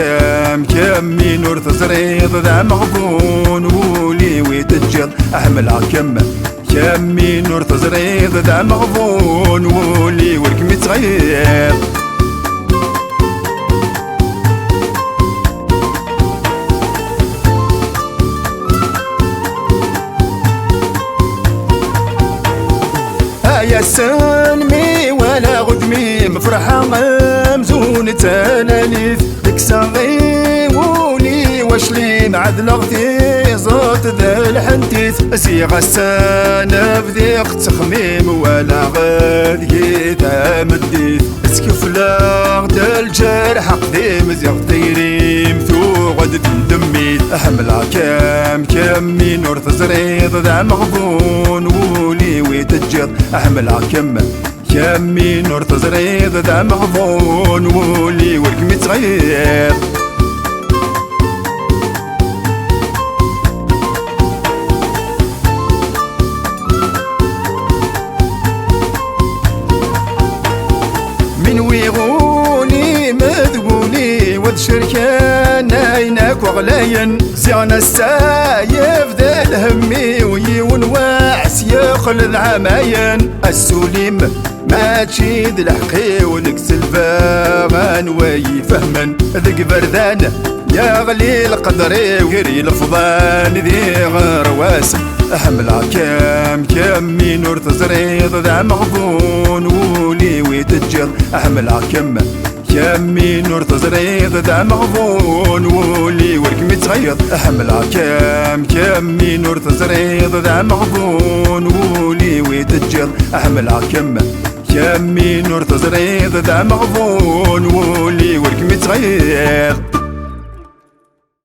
كام كمي نور تزريض ذا مغبون ولي ويتجر أحمل عكم كمي نور تزريض ذا مغبون ولي ورك متغير يا سلمي ولا غدمي مفرحة مزون تنانيف ديك صغي ولي واشلي معد لغتي زوت ذا الحنتيت سيغ السنة بذيق تخميم ولا غادي تمديت اسكف لاغ الجرح قديم زيغ تيريم ثو غد تندميت احمل كام كمي نور تزريض ذا مغبون ولي ويتجر احمل كم كمي نور تزريض ذا مغبون ولي ورك متغير من ويغوني مذقوني ود شركان عينك وغلاين زعنا السايف ذا الهمي ويون واعس يخل العماين السليم ما تشيد الحقي ونكس الفاغان ويفهمن ذق بردان يا غلي القدري وغيري الفضان ذي غرواس احمل كام كمي نور تزريض ذا مغبون ولي ويتجر احمل كم كمي نور تزريض ذا مغبون ولي ورك متغير احمل كام كمي نور تزريض ذا مغبون ولي ويتجر احمل كم كمي نور تزريض ذا مغبون ولي ورك متغير